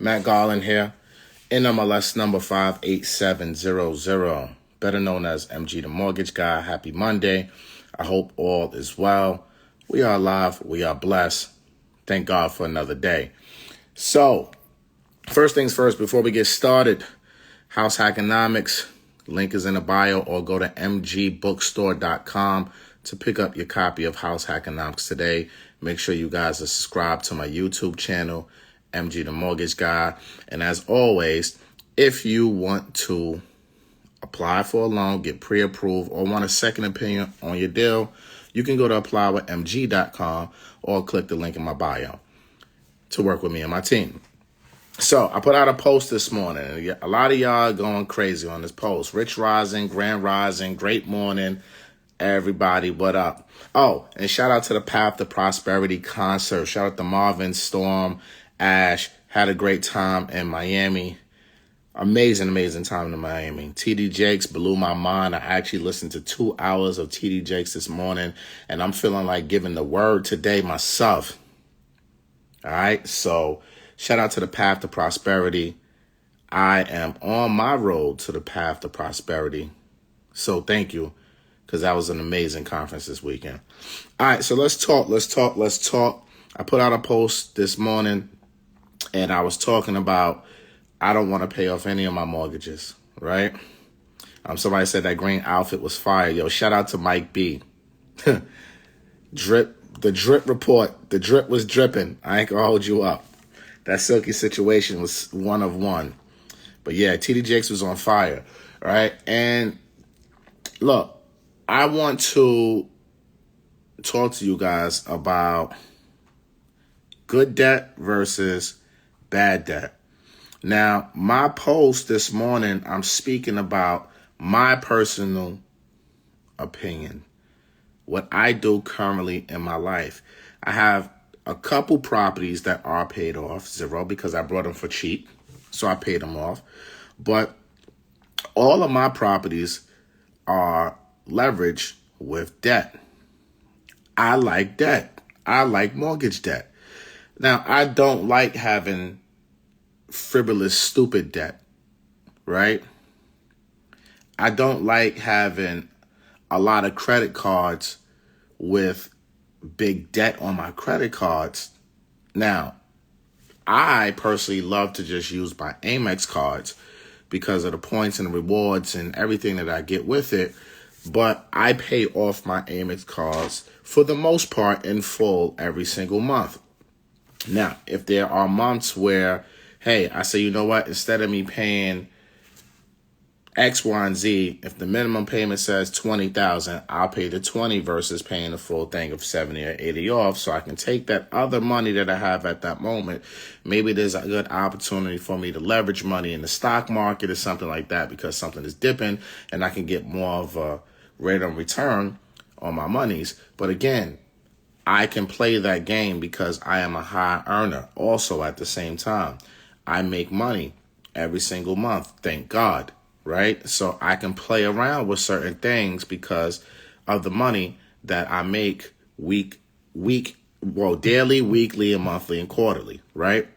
Matt Garland here, NMLS number 58700, better known as MG the Mortgage Guy. Happy Monday. I hope all is well. We are alive. We are blessed. Thank God for another day. So, first things first, before we get started, House Hackonomics, link is in the bio, or go to mgbookstore.com to pick up your copy of House Hackonomics today. Make sure you guys are subscribed to my YouTube channel, MG the Mortgage Guy. And as always, if you want to apply for a loan, get pre-approved, or want a second opinion on your deal, you can go to applywithmg.com or click the link in my bio to work with me and my team. So I put out a post this morning. A lot of y'all are going crazy on this post. Rich Rising, Grand Rising, great morning, everybody. What up? Oh, and shout out to the Path to Prosperity concert. Shout out to Marvin, Storm, Ash. Had a great time in Miami. Amazing time in Miami. TD Jakes blew my mind. I actually listened to 2 hours of TD Jakes this morning, and I'm feeling like giving the word today myself. All right, so shout out to the Path to Prosperity. I am on my road to the Path to Prosperity. So thank you, because that was an amazing conference this weekend. All right, so let's talk. I put out a post this morning, and I was talking about I don't want to pay off any of my mortgages, right? Somebody said that green outfit was fire. Yo, shout out to Mike B. The drip report. The drip was dripping. I ain't gonna hold you up. That Silky situation was one of one. But yeah, TD Jakes was on fire, right? And look, I want to talk to you guys about good debt versus bad debt. Now, my post this morning, I'm speaking about my personal opinion, what I do currently in my life. I have a couple properties that are paid off, 0, because I brought them for cheap, so I paid them off. But all of my properties are leveraged with debt. I like debt. I like mortgage debt. Now, I don't like having frivolous, stupid debt, right? I don't like having a lot of credit cards with big debt on my credit cards. Now, I personally love to just use my Amex cards because of the points and the rewards and everything that I get with it. But I pay off my Amex cards for the most part in full every single month. Now, if there are months where, hey, I say, you know what, instead of me paying X, Y, and Z, if the minimum payment says $20,000, I'll pay the 20 versus paying the full thing of 70 or 80 off, so I can take that other money that I have at that moment. Maybe there's a good opportunity for me to leverage money in the stock market or something like that because something is dipping and I can get more of a rate of return on my monies. But again, I can play that game because I am a high earner. Also, at the same time, I make money every single month, thank God, right? So I can play around with certain things because of the money that I make daily, weekly, and monthly, and quarterly, right?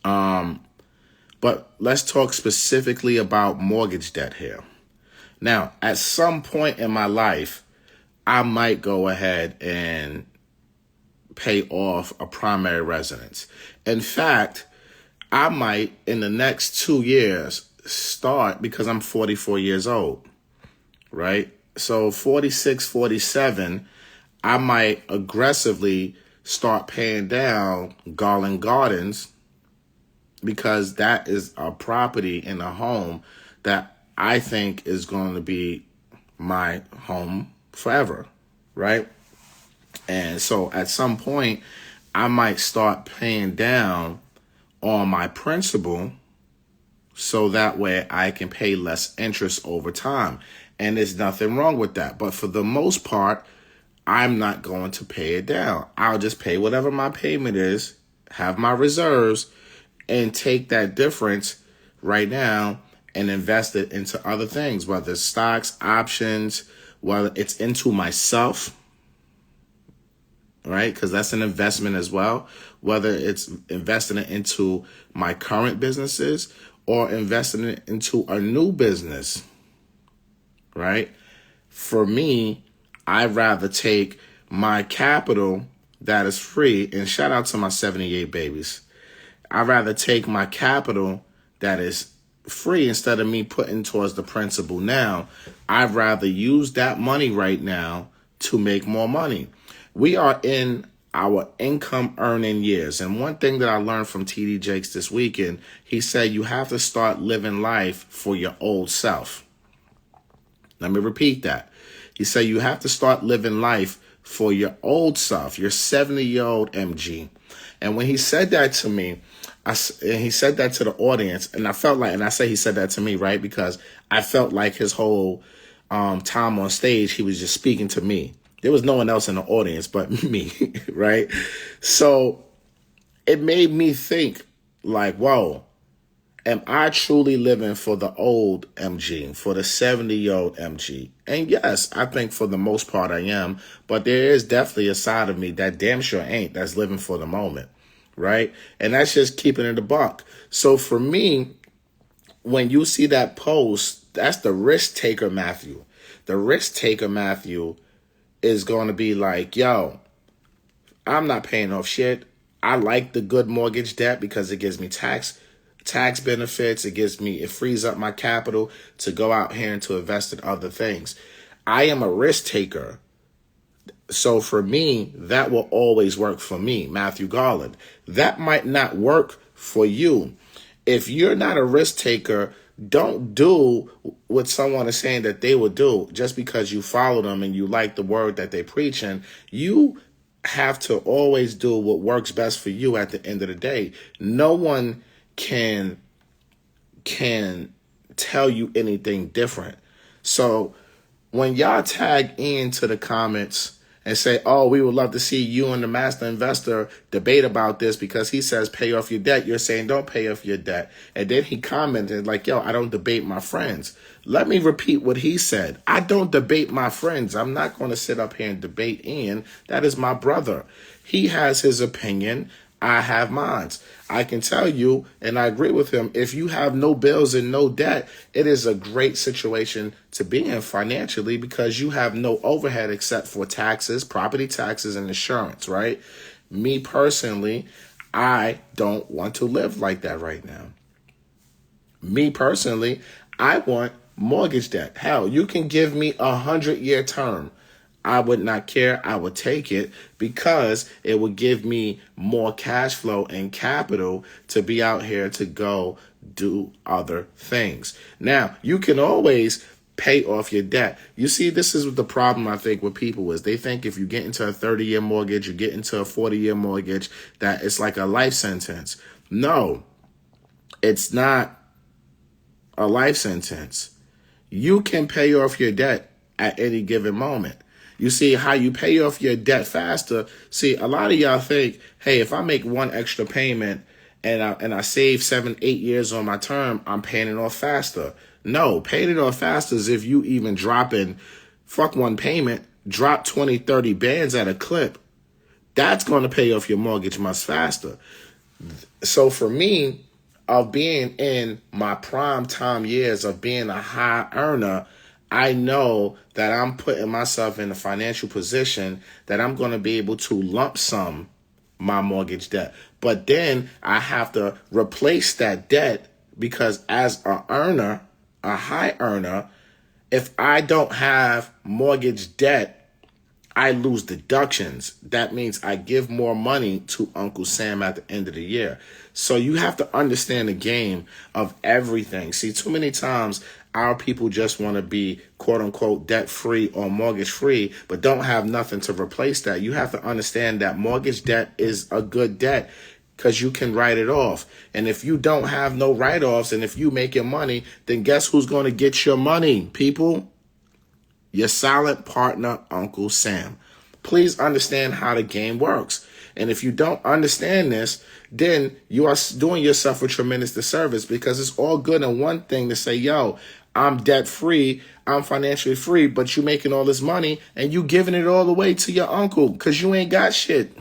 But let's talk specifically about mortgage debt here. Now, at some point in my life, I might go ahead and pay off a primary residence. In fact, I might, in the next 2 years, start, because I'm 44 years old, right? So 46, 47, I might aggressively start paying down Garland Gardens because that is a property in a home that I think is going to be my home forever, right? And so at some point, I might start paying down on my principal so that way I can pay less interest over time. And there's nothing wrong with that. But for the most part, I'm not going to pay it down. I'll just pay whatever my payment is, have my reserves, and take that difference right now and invest it into other things, whether it's stocks, options, whether it's into myself, right? Because that's an investment as well, whether it's investing it into my current businesses or investing it into a new business, right? For me, I'd rather take my capital that is free, and shout out to my 78 babies. I'd rather take my capital that is free instead of me putting towards the principal now. I'd rather use that money right now to make more money. We are in our income earning years. And one thing that I learned from TD Jakes this weekend, he said you have to start living life for your old self. Let me repeat that. He said you have to start living life for your old self, your 70-year-old MG. And when he said that to me, and he said that to the audience, and I felt like, and I say he said that to me, right? Because I felt like his whole time on stage, he was just speaking to me. There was no one else in the audience but me, right? So it made me think like, whoa, am I truly living for the old MG, for the 70-year-old MG? And yes, I think for the most part I am, but there is definitely a side of me that damn sure ain't, that's living for the moment, right? And that's just keeping it a buck. So for me, when you see that post, that's the risk taker Matthew. The risk taker Matthew is going to be like, yo, I'm not paying off shit. I like the good mortgage debt because it gives me tax benefits. It frees up my capital to go out here and to invest in other things. I am a risk taker. So for me, that will always work for me, Matthew Garland. That might not work for you. If you're not a risk taker, don't do what someone is saying that they will do just because you follow them and you like the word that they preaching. You have to always do what works best for you at the end of the day. No one can tell you anything different. So when y'all tag into the comments and say, oh, we would love to see you and the master investor debate about this because he says pay off your debt, you're saying don't pay off your debt. And then he commented like, yo, I don't debate my friends. Let me repeat what he said. I don't debate my friends. I'm not going to sit up here and debate Ian. That is my brother. He has his opinion. I have mine. I can tell you, and I agree with him, if you have no bills and no debt, it is a great situation to be in financially because you have no overhead except for taxes, property taxes, and insurance, right? Me personally, I don't want to live like that right now. Me personally, I want mortgage debt. Hell, you can give me 100-year term. I would not care. I would take it because it would give me more cash flow and capital to be out here to go do other things. Now, you can always pay off your debt. You see, this is what the problem I think with people is. They think if you get into a 30-year mortgage, you get into a 40-year mortgage, that it's like a life sentence. No, it's not a life sentence. You can pay off your debt at any given moment. You see how you pay off your debt faster. See, a lot of y'all think, hey, if I make one extra payment and I save 7-8 years on my term, I'm paying it off faster. No, paying it off faster is if you even fuck one payment, drop 20, 30 bands at a clip. That's going to pay off your mortgage much faster. So for me, of being in my prime time years of being a high earner, I know that I'm putting myself in a financial position that I'm going to be able to lump sum my mortgage debt. But then I have to replace that debt because as a earner, a high earner, if I don't have mortgage debt, I lose deductions. That means I give more money to Uncle Sam at the end of the year. So you have to understand the game of everything. See, too many times our people just want to be quote unquote debt free or mortgage free, but don't have nothing to replace that. You have to understand that mortgage debt is a good debt because you can write it off. And if you don't have no write-offs and if you make your money, then guess who's going to get your money, people? Your silent partner, Uncle Sam. Please understand how the game works. And if you don't understand this, then you are doing yourself a tremendous disservice, because it's all good and one thing to say, yo, I'm debt free, I'm financially free, but you making all this money and you giving it all away to your uncle because you ain't got shit.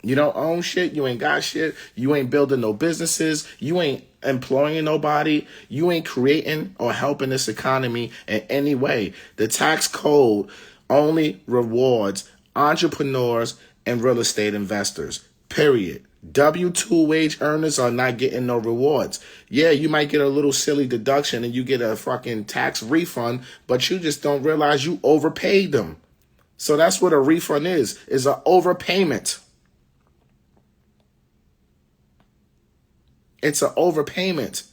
You don't own shit. You ain't got shit. You ain't building no businesses. You ain't employing nobody. You ain't creating or helping this economy in any way. The tax code only rewards entrepreneurs and real estate investors, period. W-2 wage earners are not getting no rewards. Yeah, you might get a little silly deduction and you get a fucking tax refund, but you just don't realize you overpaid them. So that's what a refund is an overpayment. It's an overpayment.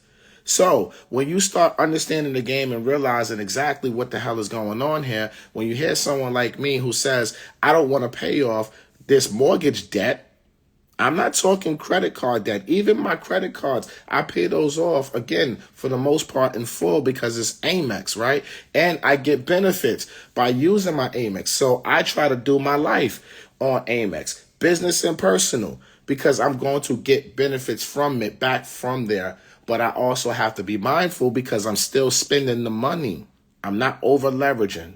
So when you start understanding the game and realizing exactly what the hell is going on here, when you hear someone like me who says, I don't want to pay off this mortgage debt, I'm not talking credit card debt. Even my credit cards, I pay those off, again, for the most part in full because it's Amex, right? And I get benefits by using my Amex. So I try to do my life on Amex, business and personal, because I'm going to get benefits from it back from there. But I also have to be mindful because I'm still spending the money. I'm not over leveraging.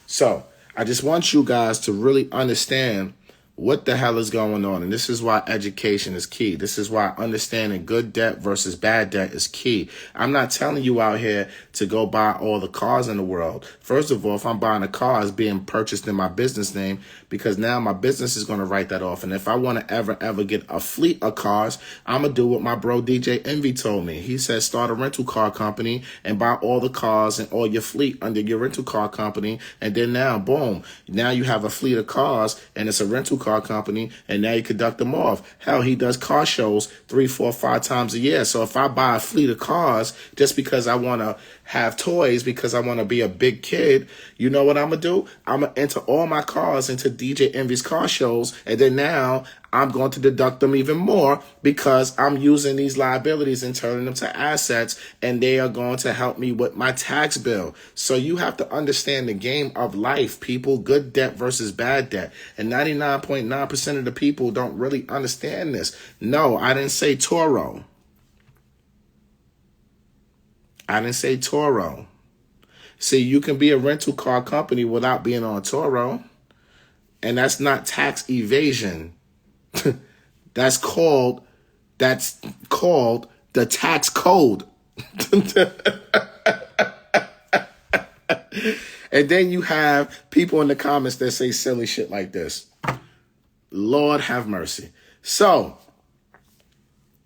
So I just want you guys to really understand what the hell is going on. And this is why education is key. This is why understanding good debt versus bad debt is key. I'm not telling you out here to go buy all the cars in the world. First of all, if I'm buying a car, it's being purchased in my business name, because now my business is going to write that off. And if I want to ever get a fleet of cars, I'm going to do what my bro DJ Envy told me. He said, start a rental car company and buy all the cars and all your fleet under your rental car company. And then now, boom, now you have a fleet of cars and it's a rental car company, and now you conduct them off. Hell, he does car shows 3, 4, 5 times a year. So if I buy a fleet of cars just because I want to have toys, because I want to be a big kid, you know what I'm going to do? I'm going to enter all my cars into DJ Envy's car shows, and then now I'm going to deduct them even more because I'm using these liabilities and turning them to assets, and they are going to help me with my tax bill. So you have to understand the game of life, people. Good debt versus bad debt. And 99.9% of the people don't really understand this. No, I didn't say Toro. I didn't say Toro. See, you can be a rental car company without being on Toro, and that's not tax evasion. That's called the tax code. And then you have people in the comments that say silly shit like this. Lord have mercy. So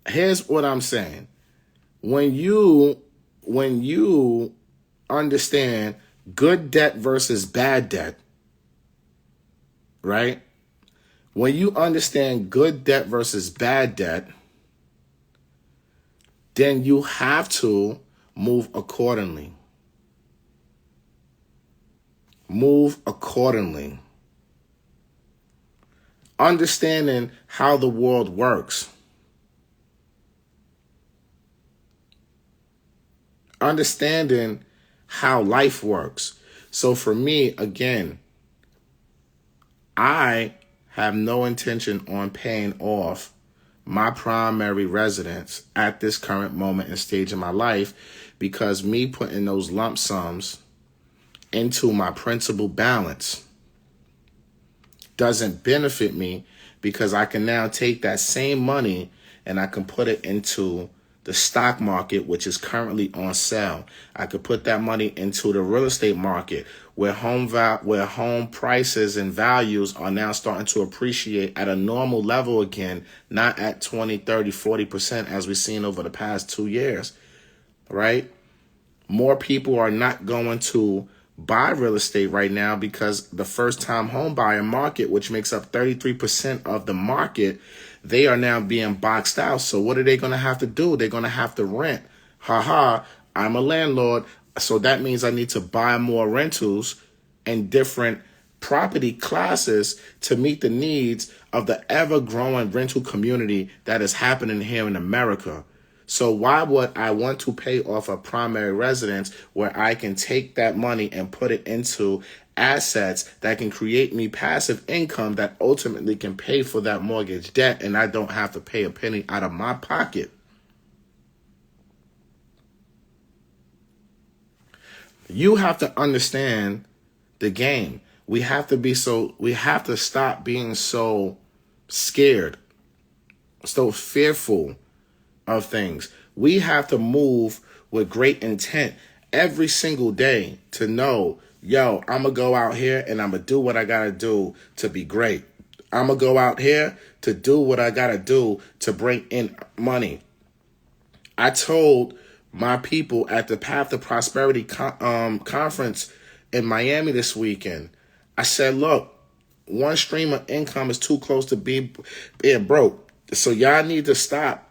here's what I'm saying. When you understand good debt versus bad debt, right? When you understand good debt versus bad debt, then you have to move accordingly. Move accordingly. Understanding how the world works. Understanding how life works. So for me, again, I have no intention on paying off my primary residence at this current moment and stage in my life, because me putting those lump sums into my principal balance doesn't benefit me, because I can now take that same money and I can put it into the stock market, which is currently on sale. I could put that money into the real estate market, where home prices and values are now starting to appreciate at a normal level again, not at 20, 30, 40% as we've seen over the past 2 years, right? More people are not going to buy real estate right now because the first-time home buyer market, which makes up 33% of the market, they are now being boxed out. So what are they going to have to do? They're going to have to rent. I'm a landlord, so that means I need to buy more rentals and different property classes to meet the needs of the ever-growing rental community that is happening here in America. So why would I want to pay off a primary residence where I can take that money and put it into assets that can create me passive income that ultimately can pay for that mortgage debt, and I don't have to pay a penny out of my pocket. You have to understand the game. We have to stop being so scared, so fearful of things. We have to move with great intent every single day to know, yo, I'm going to go out here and I'm going to do what I got to do to be great. I'm going to go out here to do what I got to do to bring in money. I told my people at the Path to Prosperity conference in Miami this weekend, I said, look, one stream of income is too close to being broke. So y'all need to stop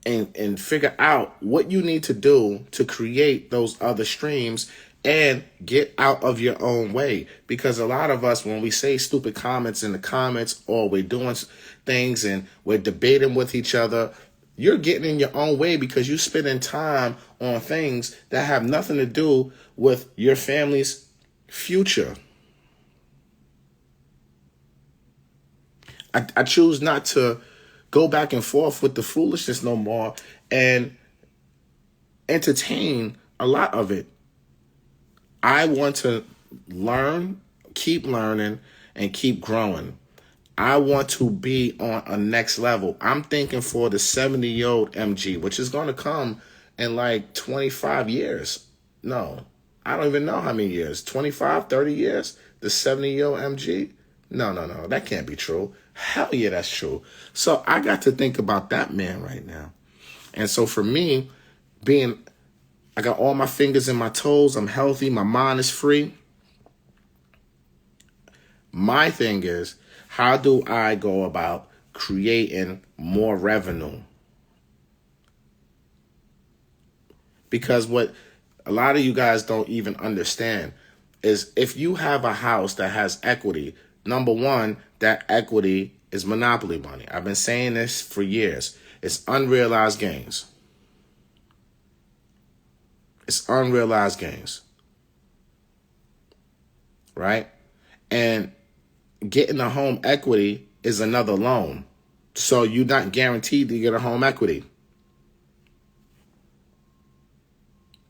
and figure out what you need to do to create those other streams and get out of your own way. Because a lot of us, when we say stupid comments in the comments, or we're doing things and we're debating with each other, you're getting in your own way because you're spending time on things that have nothing to do with your family's future. I choose not to go back and forth with the foolishness no more and entertain a lot of it. I want to learn, keep learning, and keep growing. I want to be on a next level. I'm thinking for the 70-year-old MG, which is going to come in like 25 years. No, I don't even know how many years. 25, 30 years? The 70-year-old MG? No, that can't be true. Hell yeah, that's true. So I got to think about that man right now. And so for me, I got all my fingers and my toes, I'm healthy, my mind is free. My thing is, how do I go about creating more revenue? Because what a lot of you guys don't even understand is if you have a house that has equity, number one, that equity is monopoly money. I've been saying this for years. It's unrealized gains. It's unrealized gains. Right? And getting a home equity is another loan. So you're not guaranteed to get a home equity.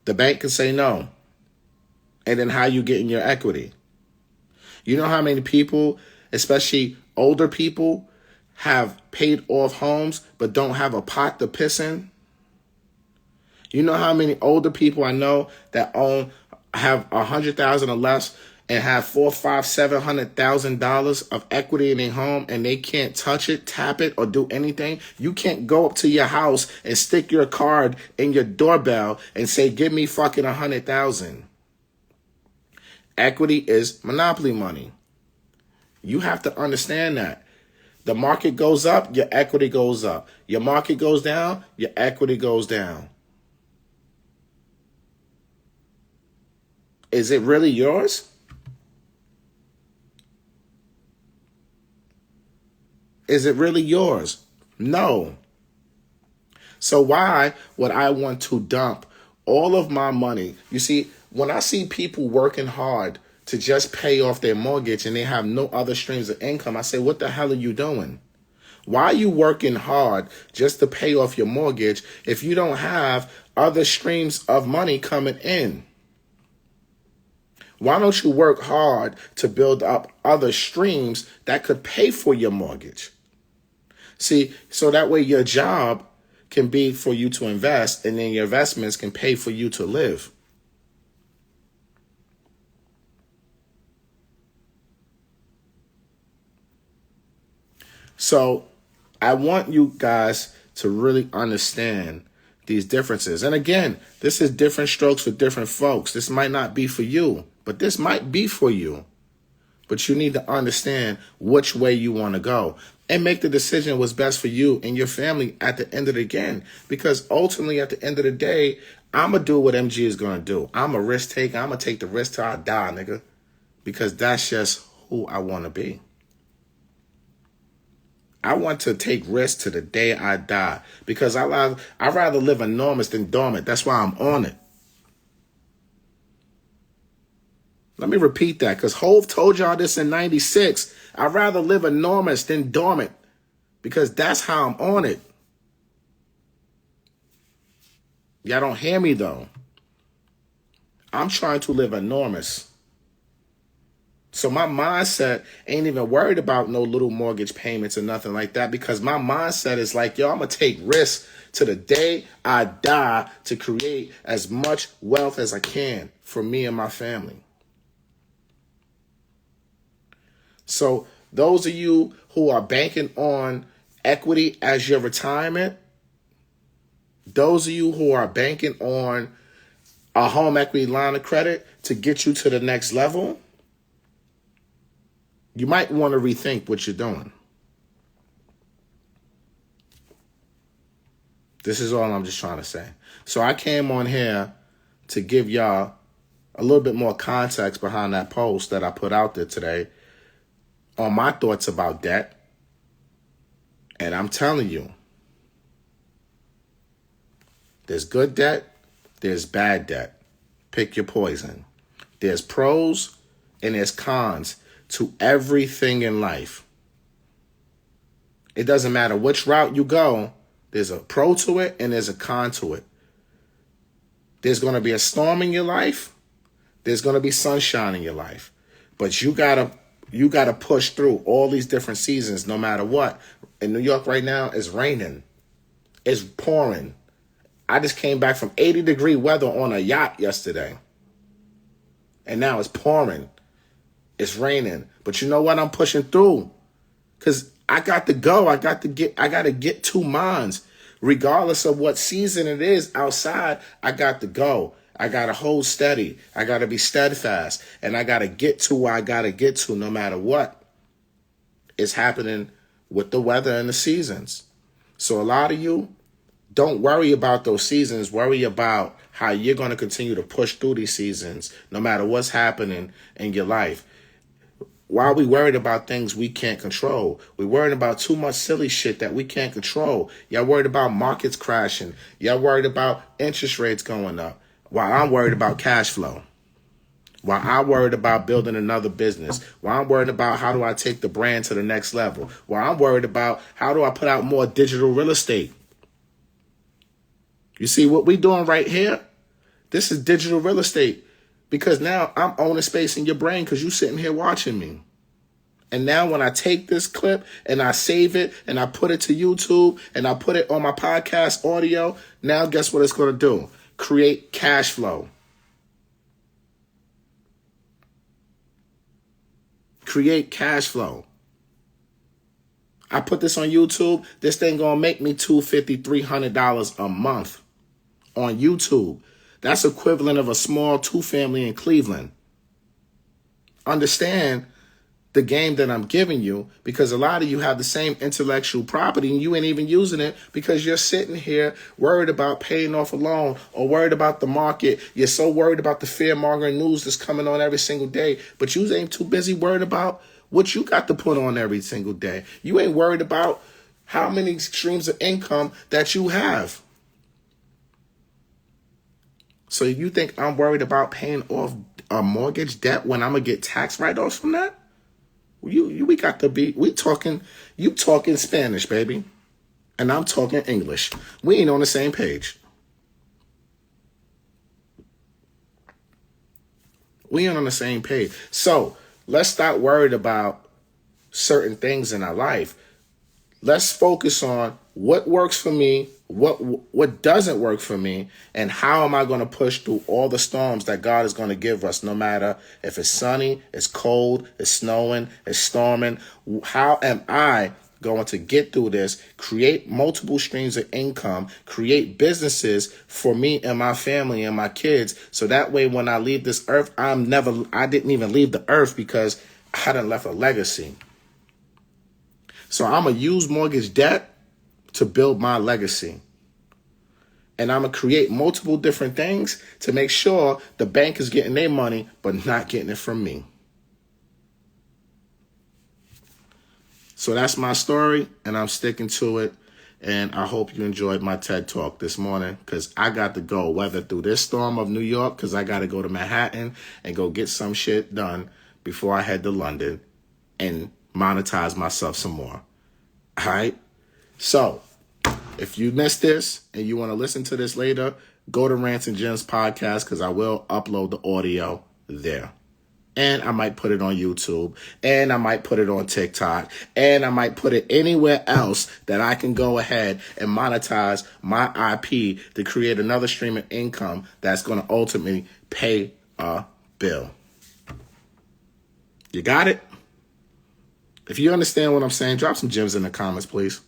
The bank can say no. And then how you getting your equity? You know how many people, especially older people, have paid off homes but don't have a pot to piss in? You know how many older people I know that have $100,000 or less and have $700,000 of equity in their home and they can't touch it, tap it, or do anything? You can't go up to your house and stick your card in your doorbell and say, "Give me fucking 100,000." Equity is monopoly money. You have to understand that. The market goes up, your equity goes up. Your market goes down, your equity goes down. Is it really yours? Is it really yours? No. So why would I want to dump all of my money? You see, when I see people working hard to just pay off their mortgage and they have no other streams of income, I say, what the hell are you doing? Why are you working hard just to pay off your mortgage if you don't have other streams of money coming in? Why don't you work hard to build up other streams that could pay for your mortgage? See, so that way your job can be for you to invest, and then your investments can pay for you to live. So I want you guys to really understand these differences. And again, this is different strokes for different folks. This might not be for you, but this might be for you. But you need to understand which way you want to go and make the decision what's best for you and your family at the end of the game. Because ultimately, at the end of the day, I'm going to do what MG is going to do. I'm a risk taker. I'm going to take the risk till I die, nigga. Because that's just who I want to be. I want to take risks to the day I die. Because I'd rather live enormous than dormant. That's why I'm on it. Let me repeat that, because Hove told y'all this in 96. I'd rather live enormous than dormant, because that's how I'm on it. Y'all don't hear me, though. I'm trying to live enormous. So my mindset ain't even worried about no little mortgage payments or nothing like that, because my mindset is like, yo, I'm going to take risks to the day I die to create as much wealth as I can for me and my family. So those of you who are banking on equity as your retirement, those of you who are banking on a home equity line of credit to get you to the next level, you might want to rethink what you're doing. This is all I'm just trying to say. So I came on here to give y'all a little bit more context behind that post that I put out there today on my thoughts about debt. And I'm telling you, there's good debt, there's bad debt. Pick your poison. There's pros and there's cons to everything in life. It doesn't matter which route you go, there's a pro to it and there's a con to it. There's going to be a storm in your life. There's going to be sunshine in your life. But you gotta push through all these different seasons no matter what. In New York right now, it's raining. It's pouring. I just came back from 80-degree weather on a yacht yesterday. And now it's pouring. It's raining. But you know what? I'm pushing through. Because I got to go. I got to get to mines. Regardless of what season it is outside, I got to go. I got to hold steady. I got to be steadfast. And I got to get to where I got to get to no matter what is happening with the weather and the seasons. So a lot of you, don't worry about those seasons. Worry about how you're going to continue to push through these seasons no matter what's happening in your life. Why are we worried about things we can't control? We're worried about too much silly shit that we can't control. Y'all worried about markets crashing. Y'all worried about interest rates going up. While I'm worried about cash flow. While I'm worried about building another business. While I'm worried about how do I take the brand to the next level. While I'm worried about how do I put out more digital real estate. You see what we're doing right here? This is digital real estate. Because now I'm owning space in your brain because you're sitting here watching me. And now when I take this clip and I save it and I put it to YouTube and I put it on my podcast audio, now guess what it's going to do? Create cash flow. Create cash flow. I put this on YouTube. This thing going to make me $250, $300 a month on YouTube. That's equivalent of a small 2-family in Cleveland. Understand the game that I'm giving you, because a lot of you have the same intellectual property and you ain't even using it because you're sitting here worried about paying off a loan or worried about the market. You're so worried about the fear-mongering news that's coming on every single day, but you ain't too busy worried about what you got to put on every single day. You ain't worried about how many streams of income that you have. So you think I'm worried about paying off a mortgage debt when I'm going to get tax write-offs from that? We got to be, you talking Spanish, baby. And I'm talking English. We ain't on the same page. We ain't on the same page. So let's stop worried about certain things in our life. Let's focus on what works for me, what doesn't work for me, and how am I going to push through all the storms that God is going to give us, no matter if it's sunny, it's cold, it's snowing, it's storming. How am I going to get through this, create multiple streams of income, create businesses for me and my family and my kids, so that way when I leave this earth, I didn't even leave the earth because I hadn't left a legacy. So I'm going to use mortgage debt to build my legacy. And I'm going to create multiple different things to make sure the bank is getting their money, but not getting it from me. So that's my story, and I'm sticking to it. And I hope you enjoyed my TED Talk this morning, because I got to go, weather through this storm of New York, because I got to go to Manhattan and go get some shit done before I head to London and monetize myself some more. All right? So, if you missed this and you want to listen to this later, go to Rants and Gems podcast, because I will upload the audio there. And I might put it on YouTube, and I might put it on TikTok, and I might put it anywhere else that I can go ahead and monetize my IP to create another stream of income that's going to ultimately pay a bill. You got it? If you understand what I'm saying, drop some gems in the comments, please.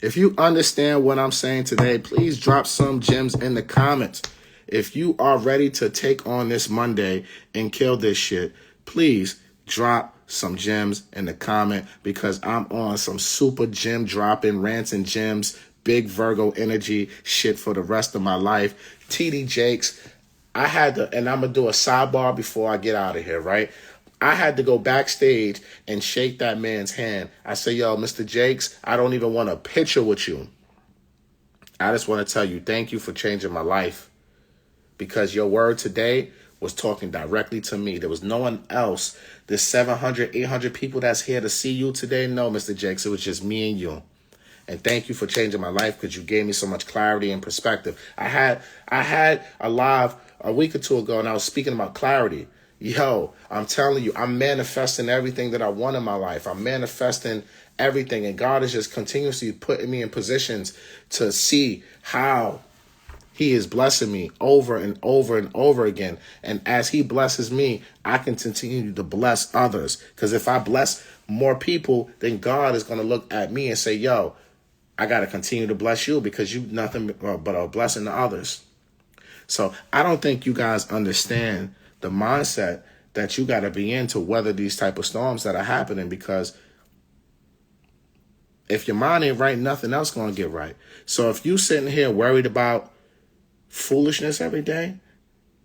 If you understand what I'm saying today, please drop some gems in the comments. If you are ready to take on this Monday and kill this shit, please drop some gems in the comment, because I'm on some super gem dropping rants and gems, big Virgo energy shit for the rest of my life. TD Jakes, I had to, and I'm going to do a sidebar before I get out of here, right? I had to go backstage and shake that man's hand. I say, yo, Mr. Jakes, I don't even want a picture with you. I just want to tell you, thank you for changing my life. Because your word today was talking directly to me. There was no one else. There's 700, 800 people that's here to see you today. No, Mr. Jakes, it was just me and you. And thank you for changing my life, because you gave me so much clarity and perspective. I had a live a week or two ago, and I was speaking about clarity. Yo, I'm telling you, I'm manifesting everything that I want in my life. I'm manifesting everything. And God is just continuously putting me in positions to see how He is blessing me over and over and over again. And as He blesses me, I can continue to bless others. Because if I bless more people, then God is going to look at me and say, yo, I got to continue to bless you, because you nothing but a blessing to others. So I don't think you guys understand the mindset that you got to be in to weather these type of storms that are happening. Because if your mind ain't right, nothing else going to get right. So if you sitting here worried about foolishness every day,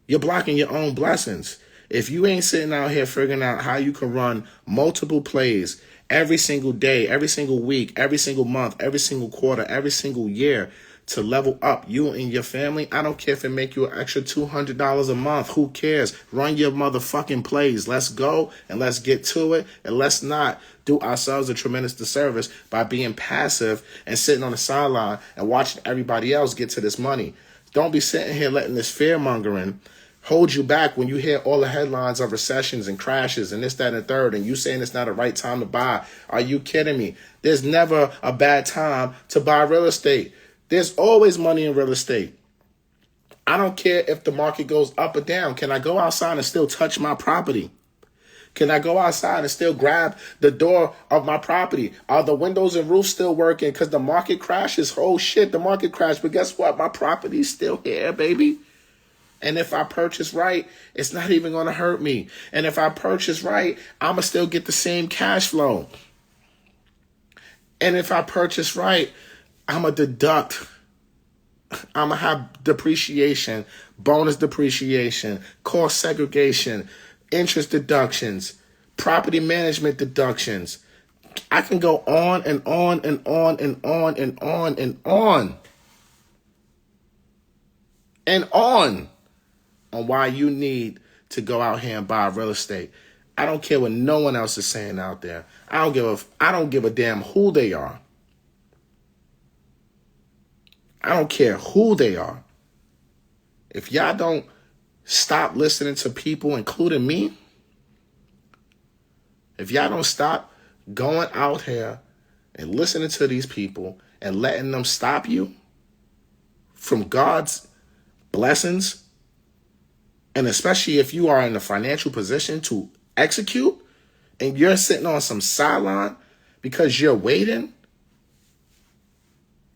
you're blocking your own blessings. If you ain't sitting out here figuring out how you can run multiple plays every single day, every single week, every single month, every single quarter, every single year to level up you and your family, I don't care if it make you an extra $200 a month. Who cares? Run your motherfucking plays. Let's go and let's get to it. And let's not do ourselves a tremendous disservice by being passive and sitting on the sideline and watching everybody else get to this money. Don't be sitting here letting this fear mongering hold you back when you hear all the headlines of recessions and crashes and this, that, and the third, and you saying it's not the right time to buy. Are you kidding me? There's never a bad time to buy real estate. There's always money in real estate. I don't care if the market goes up or down. Can I go outside and still touch my property? Can I go outside and still grab the door of my property? Are the windows and roofs still working? Because the market crashes. Oh, shit, the market crashed. But guess what? My property's still here, baby. And if I purchase right, it's not even going to hurt me. And if I purchase right, I'm going to still get the same cash flow. And if I purchase right, I'm going to deduct. I'm going to have depreciation, bonus depreciation, cost segregation, interest deductions, property management deductions. I can go on and on and on and on and on and on and on why you need to go out here and buy real estate. I don't care what no one else is saying out there. I don't give a damn who they are. I don't care who they are. If y'all don't stop listening to people, including me, if y'all don't stop going out here and listening to these people and letting them stop you from God's blessings, and especially if you are in a financial position to execute and you're sitting on some sideline because you're waiting,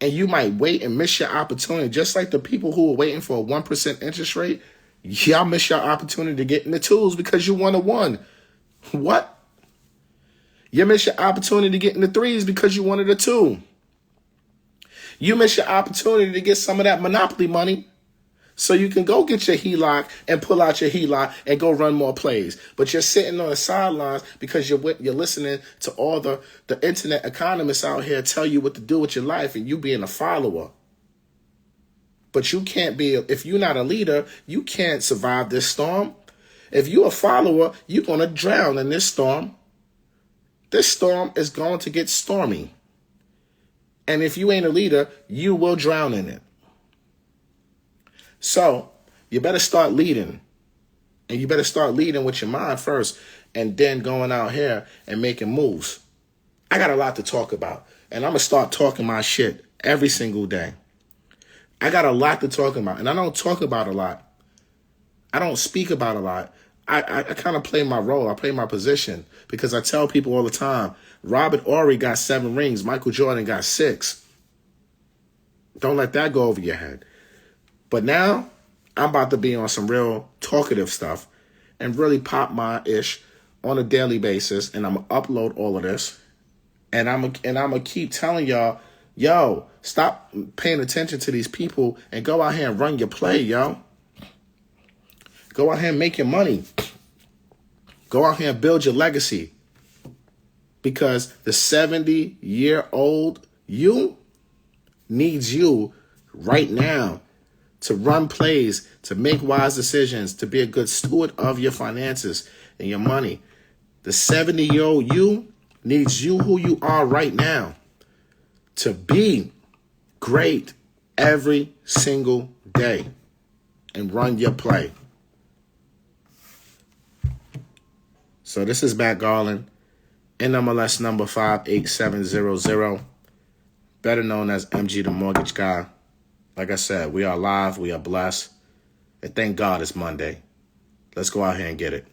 and you might wait and miss your opportunity, just like the people who are waiting for a 1% interest rate. Y'all miss your opportunity to get in the twos because you want a 1. What? You miss your opportunity to get in the 3s because you wanted a 2. You miss your opportunity to get some of that monopoly money So you can go get your HELOC and pull out your HELOC and go run more plays. But you're sitting on the sidelines because you're listening to all the internet economists out here tell you what to do with your life and you being a follower. But you can't be, if you're not a leader, you can't survive this storm. If you're a follower, you're going to drown in this storm. This storm is going to get stormy. And if you ain't a leader, you will drown in it. So you better start leading. And you better start leading with your mind first and then going out here and making moves. I got a lot to talk about. And I'm going to start talking my shit every single day. I got a lot to talk about. And I don't talk about a lot. I don't speak about a lot. I kind of play my role. I play my position because I tell people all the time, Robert Horry got 7 rings. Michael Jordan got 6. Don't let that go over your head. But now I'm about to be on some real talkative stuff and really pop my ish on a daily basis. And I'm going to upload all of this. And I'm going to keep telling y'all, yo, stop paying attention to these people and go out here and run your play, yo. Go out here and make your money. Go out here and build your legacy. Because the 70-year-old you needs you right now to run plays, to make wise decisions, to be a good steward of your finances and your money. The 70-year-old you needs you who you are right now to be great every single day and run your play. So this is Matt Garland, NMLS number 58700, better known as MG the Mortgage Guy. Like I said, we are live, we are blessed, and thank God it's Monday. Let's go out here and get it.